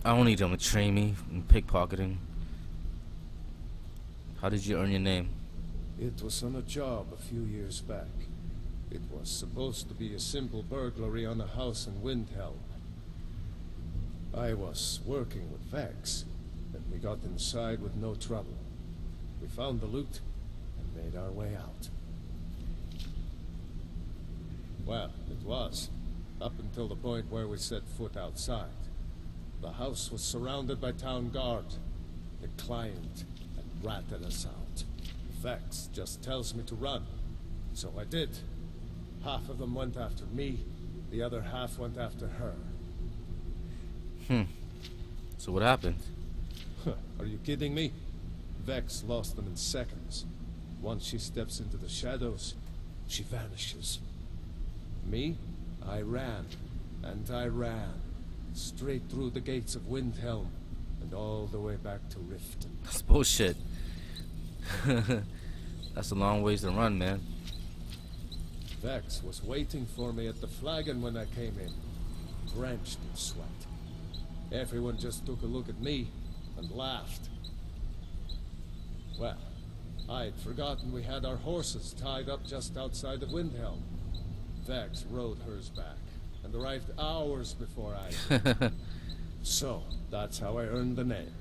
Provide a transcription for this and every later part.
I don't need them to train me in pickpocketing. How did you earn your name? It was on a job a few years back. It was supposed to be a simple burglary on a house in Windhelm. I was working with Vex, and we got inside with no trouble. We found the loot and made our way out. Well, it was, up until the point where we set foot outside. The house was surrounded by town guard. The client had ratted us out. Vex just tells me to run, so I did. Half of them went after me, the other half went after her. So what happened? Are you kidding me? Vex lost them in seconds. Once she steps into the shadows, she vanishes. Me? I ran, and I ran. Straight through the gates of Windhelm, and all the way back to Riften. That's bullshit. That's a long ways to run, man. Vex was waiting for me at the flagon when I came in, drenched in sweat. Everyone just took a look at me and laughed. Well, I'd forgotten we had our horses tied up just outside of Windhelm. Vex rode hers back and arrived hours before I did. So, that's how I earned the name.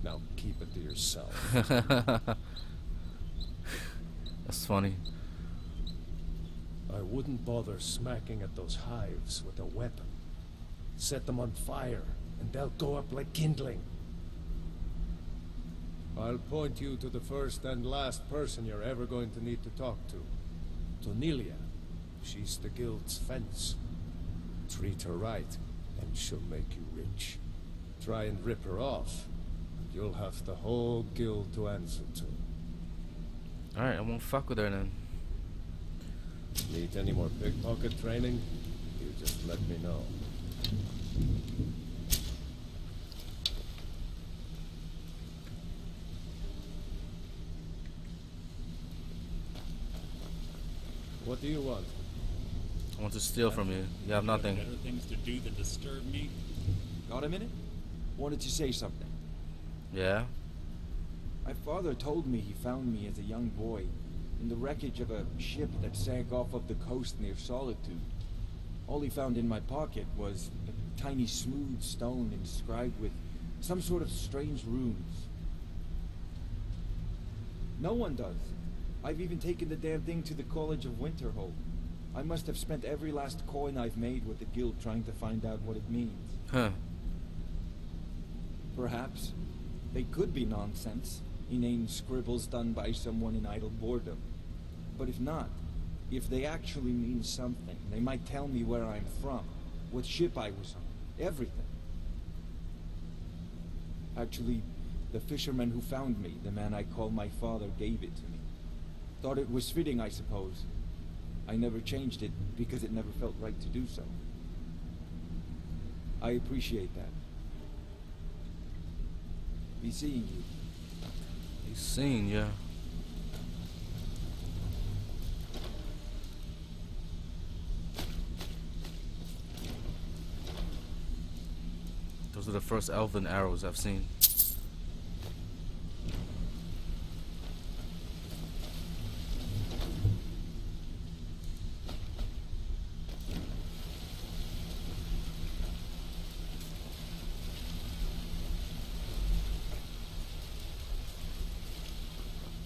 Now keep it to yourself. That's funny. I wouldn't bother smacking at those hives with a weapon. Set them on fire, and they'll go up like kindling. I'll point you to the first and last person you're ever going to need to talk to. Tonilia. She's the guild's fence. Treat her right, and she'll make you rich. Try and rip her off, and you'll have the whole guild to answer to. Alright, I won't fuck with her then. Need any more pickpocket training? You just let me know. What do you want? I want to steal from you. You have nothing. Better things to do than disturb me. Got a minute? Wanted to say something. Yeah? My father told me he found me as a young boy in the wreckage of a ship that sank off of the coast near Solitude. All he found in my pocket was a tiny smooth stone inscribed with some sort of strange runes. No one does. I've even taken the damn thing to the College of Winterhold. I must have spent every last coin I've made with the guild trying to find out what it means. Huh. Perhaps they could be nonsense, inane scribbles done by someone in idle boredom. But if not, if they actually mean something, they might tell me where I'm from, what ship I was on, everything. Actually, the fisherman who found me, the man I call my father, gave it to me. Thought it was fitting, I suppose. I never changed it because it never felt right to do so. I appreciate that. Be seeing you. He's seen, yeah. Those are the first elven arrows I've seen.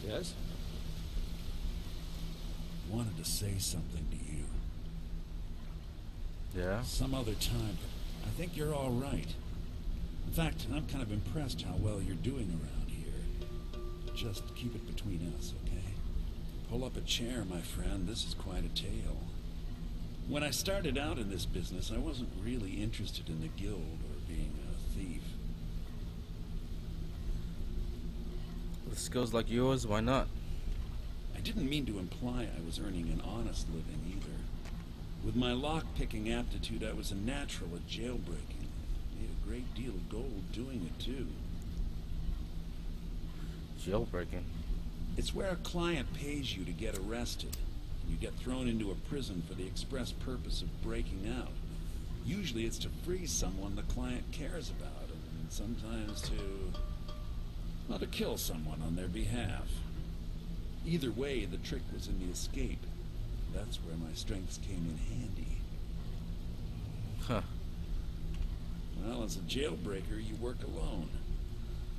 Yes? Wanted to say something to you. Yeah? Some other time, but I think you're all right. In fact, I'm kind of impressed how well you're doing around here. Just keep it between us, okay? Pull up a chair, my friend. This is quite a tale. When I started out in this business, I wasn't really interested in the guild or being a thief. With skills like yours, why not? I didn't mean to imply I was earning an honest living either. With my lock-picking aptitude, I was a natural at jailbreaking. Made a great deal of gold doing it, too. Jailbreaking? It's where a client pays you to get arrested, and you get thrown into a prison for the express purpose of breaking out. Usually it's to free someone the client cares about, and sometimes well, to kill someone on their behalf. Either way, the trick was in the escape. That's where my strengths came in handy. Huh. Well, as a jailbreaker, you work alone.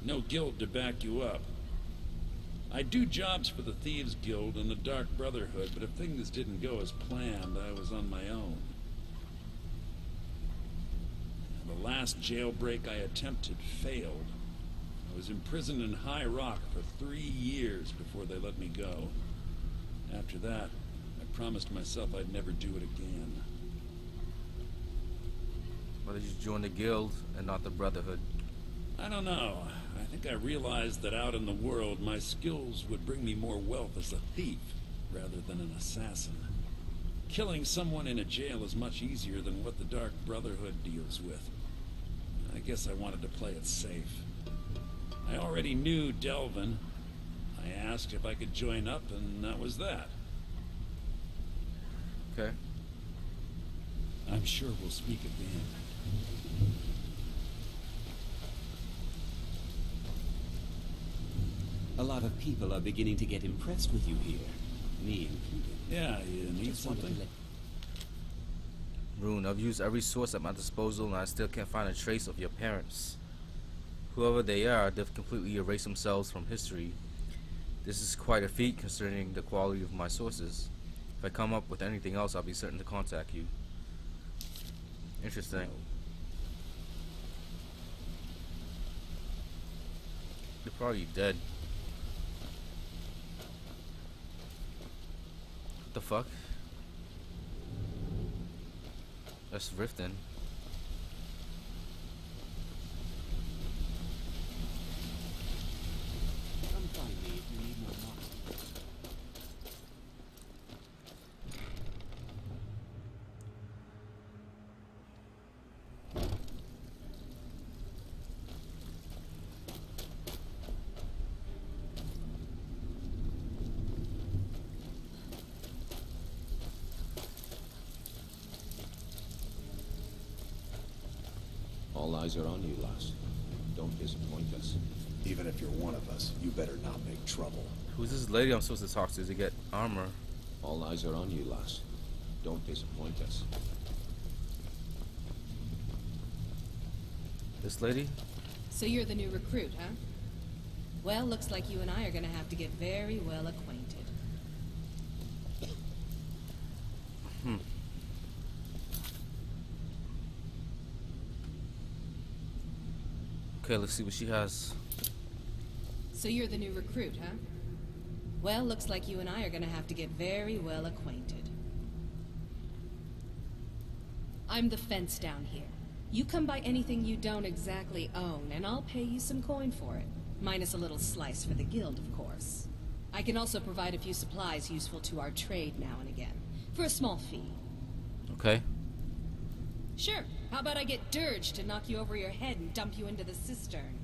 No guild to back you up. I do jobs for the Thieves Guild and the Dark Brotherhood, but if things didn't go as planned, I was on my own. The last jailbreak I attempted failed. I was imprisoned in High Rock for 3 years before they let me go. After that, I promised myself I'd never do it again. Why did you join the guild and not the Brotherhood? I don't know. I think I realized that out in the world, my skills would bring me more wealth as a thief, rather than an assassin. Killing someone in a jail is much easier than what the Dark Brotherhood deals with. I guess I wanted to play it safe. I already knew Delvin. I asked if I could join up, and that was that. Okay. I'm sure we'll speak again. A lot of people are beginning to get impressed with you here. Me included. Yeah, you need Just wanted to something? Rune, I've used every source at my disposal and I still can't find a trace of your parents. Whoever they are, they've completely erased themselves from history. This is quite a feat considering the quality of my sources. If I come up with anything else, I'll be certain to contact you. Interesting. They're probably dead. What the fuck? That's Riften. Come find me if you need more monsters. All eyes are on you, lass. Don't disappoint us. Even if you're one of us, you better not make trouble. Who's this lady I'm supposed to talk to get armor? All eyes are on you, lass. Don't disappoint us. This lady? So you're the new recruit, huh? Well, looks like you and I are gonna have to get very well acquainted. Okay, let's see what she has. So you're the new recruit, huh? Well, looks like you and I are gonna have to get very well acquainted. I'm the fence down here. You come by anything you don't exactly own, and I'll pay you some coin for it. Minus a little slice for the guild, of course. I can also provide a few supplies useful to our trade now and again, for a small fee. Okay. Sure. How about I get Dirge to knock you over your head and dump you into the cistern?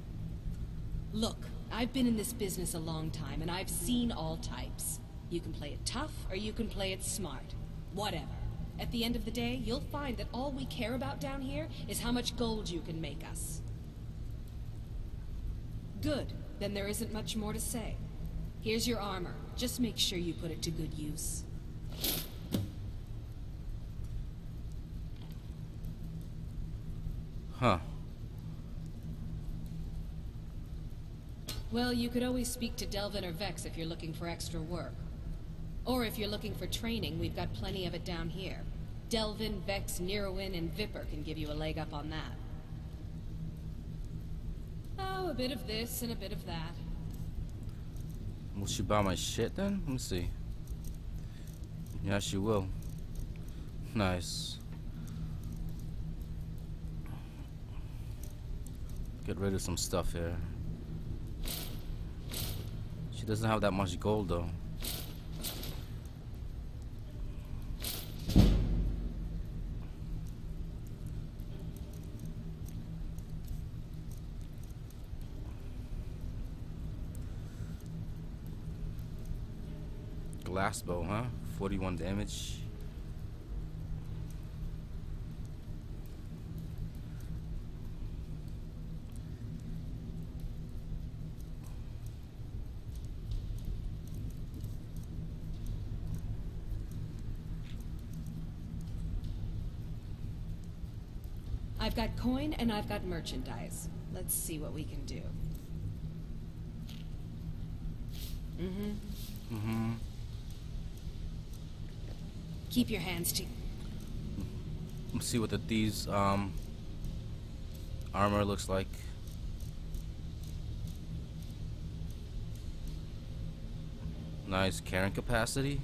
Look, I've been in this business a long time, and I've seen all types. You can play it tough, or you can play it smart. Whatever. At the end of the day, you'll find that all we care about down here is how much gold you can make us. Good. Then there isn't much more to say. Here's your armor. Just make sure you put it to good use. Huh. Well, you could always speak to Delvin or Vex if you're looking for extra work. Or if you're looking for training, we've got plenty of it down here. Delvin, Vex, Neruin, and Viper can give you a leg up on that. Oh, a bit of this and a bit of that. Will she buy my shit then? Let me see. Yeah, she will. Nice. Get rid of some stuff here. She doesn't have that much gold though. Glass bow, huh? 41 damage. I've got coin and I've got merchandise. Let's see what we can do. Keep your hands to... Let's see what the thieves' armor looks like. Nice carrying capacity.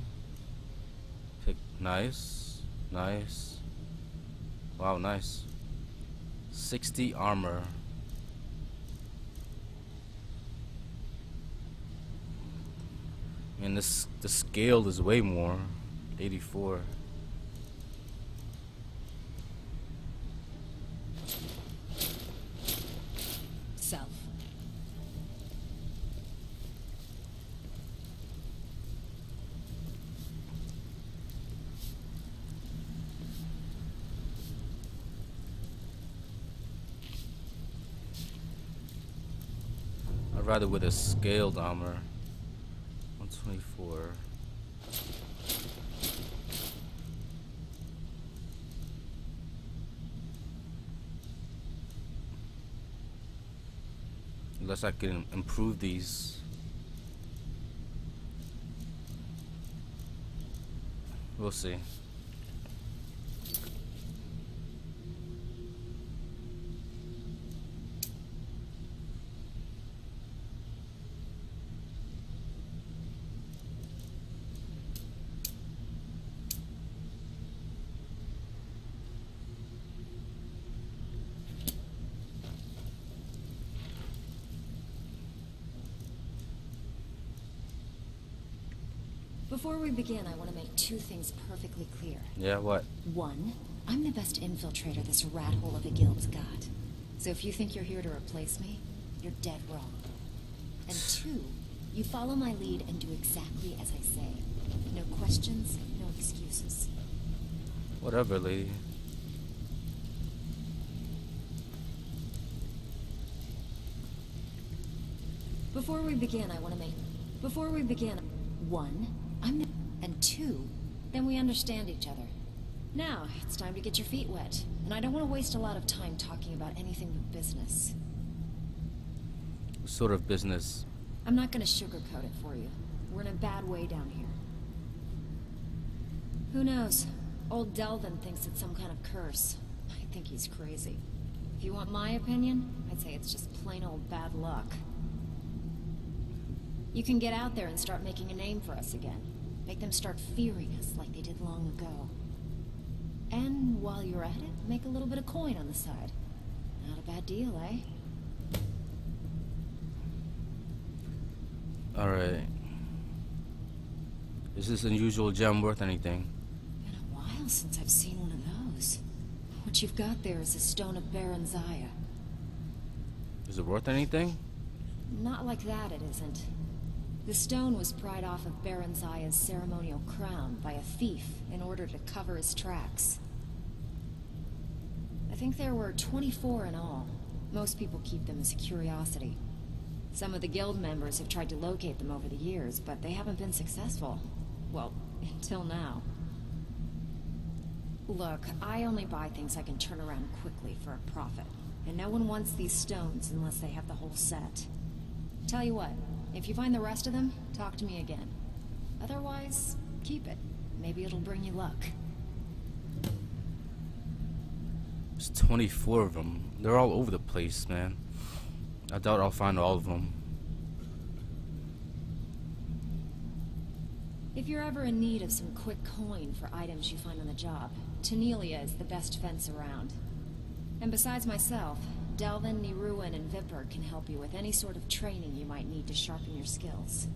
Nice. Wow, nice. 60 armor. And the scale is way more. 84. Self. I'd rather with a scaled armor. 124. Unless I can improve these. We'll see. Before we begin, I want to make two things perfectly clear. Yeah, what? One, I'm the best infiltrator this rat hole of a guild's got. So if you think you're here to replace me, you're dead wrong. And two, you follow my lead and do exactly as I say. No questions, no excuses. Whatever, lady. Before we begin, one, I'm the... and two, then we understand each other. Now, it's time to get your feet wet. And I don't want to waste a lot of time talking about anything but business. What sort of business? I'm not going to sugarcoat it for you. We're in a bad way down here. Who knows? Old Delvin thinks it's some kind of curse. I think he's crazy. If you want my opinion, I'd say it's just plain old bad luck. You can get out there and start making a name for us again. Make them start fearing us like they did long ago. And while you're at it, make a little bit of coin on the side. Not a bad deal, eh? Alright. Is this unusual gem worth anything? Been a while since I've seen one of those. What you've got there is a stone of Baron Zaya. Is it worth anything? Not like that, it isn't. The stone was pried off of Baron Zaya's ceremonial crown by a thief in order to cover his tracks. I think there were 24 in all. Most people keep them as a curiosity. Some of the guild members have tried to locate them over the years, but they haven't been successful. Well, until now. Look, I only buy things I can turn around quickly for a profit. And no one wants these stones unless they have the whole set. Tell you what, if you find the rest of them, talk to me again. Otherwise, keep it. Maybe it'll bring you luck. There's 24 of them. They're all over the place, man. I doubt I'll find all of them. If you're ever in need of some quick coin for items you find on the job, Tanelia is the best fence around. And besides myself, Delvin, Niruin, and Vipper can help you with any sort of training you might need to sharpen your skills.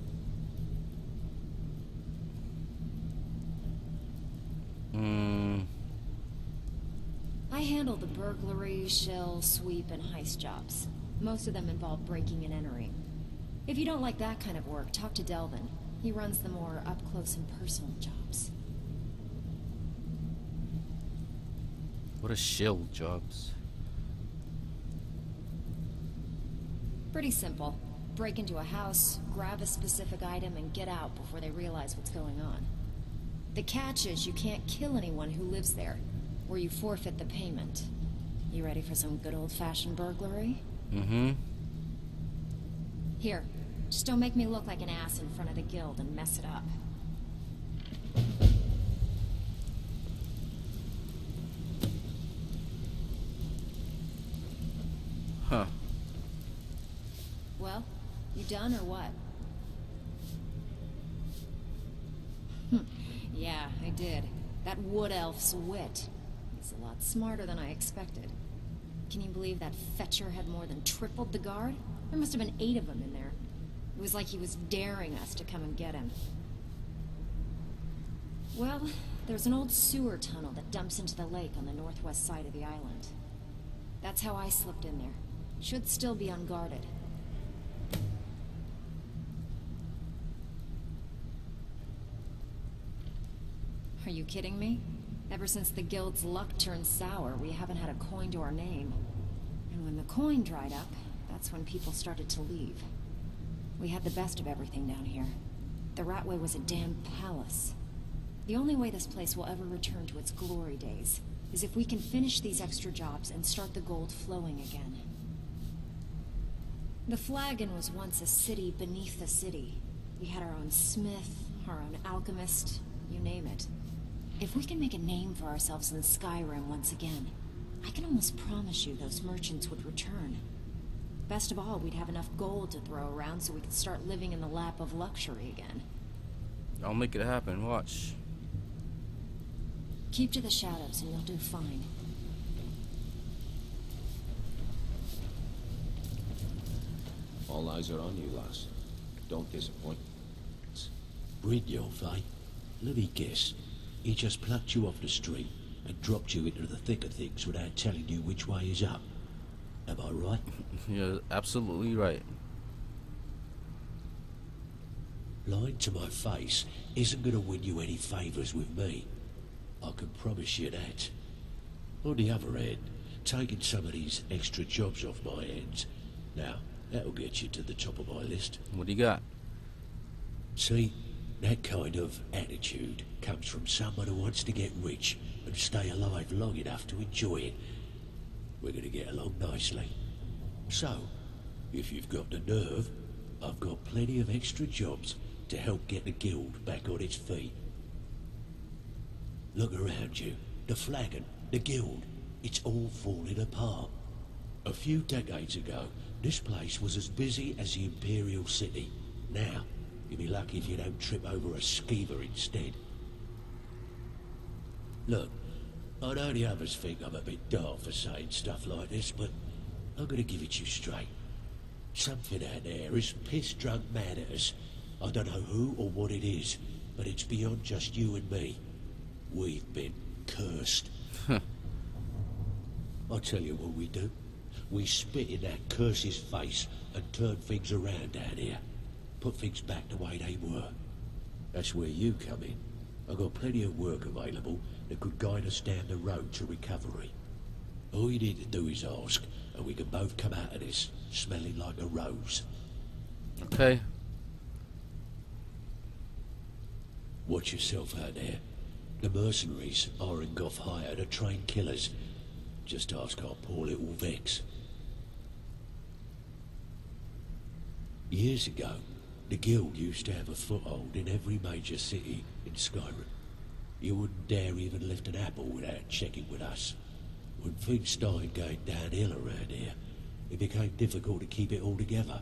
I handle the burglary, shill, sweep, and heist jobs. Most of them involve breaking and entering. If you don't like that kind of work, talk to Delvin. He runs the more up-close and personal jobs. What are shill jobs? Pretty simple. Break into a house, grab a specific item, and get out before they realize what's going on. The catch is you can't kill anyone who lives there, or you forfeit the payment. You ready for some good old-fashioned burglary? Mm-hmm. Here, just don't make me look like an ass in front of the guild and mess it up. Huh. Well, you done or what? Yeah, I did. That wood elf's wit. He's a lot smarter than I expected. Can you believe that fetcher had more than tripled the guard? There must have been 8 of them in there. It was like he was daring us to come and get him. Well, there's an old sewer tunnel that dumps into the lake on the northwest side of the island. That's how I slipped in there. Should still be unguarded. Are you kidding me? Ever since the guild's luck turned sour, we haven't had a coin to our name. And when the coin dried up, that's when people started to leave. We had the best of everything down here. The Ratway was a damn palace. The only way this place will ever return to its glory days is if we can finish these extra jobs and start the gold flowing again. The Flagon was once a city beneath the city. We had our own smith, our own alchemist, you name it. If we can make a name for ourselves in Skyrim once again, I can almost promise you those merchants would return. Best of all, we'd have enough gold to throw around so we could start living in the lap of luxury again. I'll make it happen, watch. Keep to the shadows and you'll do fine. All eyes are on you, lass. Don't disappoint. Brynjolf, eh? Let me guess. He just plucked you off the street and dropped you into the thick of things without telling you which way is up. Am I right? You're absolutely right. Lying to my face isn't going to win you any favours with me. I can promise you that. On the other hand, taking some of these extra jobs off my hands, now, that'll get you to the top of my list. What do you got? See, that kind of attitude comes from someone who wants to get rich and stay alive long enough to enjoy it. We're going to get along nicely. So, if you've got the nerve, I've got plenty of extra jobs to help get the guild back on its feet. Look around you. The Flagon, the guild, it's all falling apart. A few decades ago, this place was as busy as the Imperial City. Now, you'll be lucky if you don't trip over a skeever instead. Look, I know the others think I'm a bit daft for saying stuff like this, but I'm gonna give it you straight. Something out there is piss-drunk mad at us. I don't know who or what it is, but it's beyond just you and me. We've been cursed. I'll tell you what we do. We spit in that curse's face and turn things around down here. Put things back the way they were. That's where you come in. I've got plenty of work available that could guide us down the road to recovery. All you need to do is ask, and we can both come out of this smelling like a rose. Okay. Watch yourself out there. The mercenaries are in Goth hire to train killers. Just ask our poor little Vex. Years ago, the guild used to have a foothold in every major city in Skyrim. You wouldn't dare even lift an apple without checking with us. When things started going downhill around here, it became difficult to keep it all together.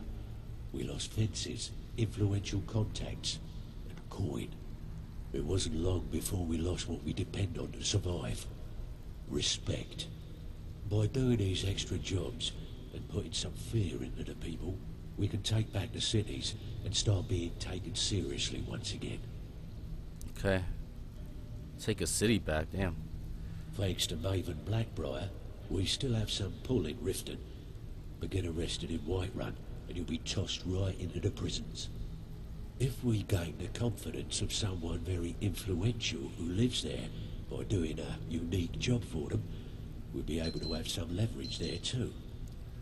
We lost fences, influential contacts, and coin. It wasn't long before we lost what we depend on to survive. Respect. By doing these extra jobs and putting some fear into the people, we can take back the cities and start being taken seriously once again. Okay. Take a city back, damn. Thanks to Maven Blackbriar, we still have some pull in Riften. But get arrested in Whiterun and you'll be tossed right into the prisons. If we gain the confidence of someone very influential who lives there by doing a unique job for them, we'll be able to have some leverage there too.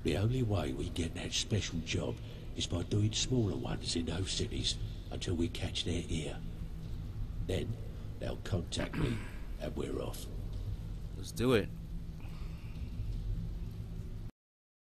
The only way we get that special job is by doing smaller ones in those cities until we catch their ear. Then they'll contact me and we're off. Let's do it.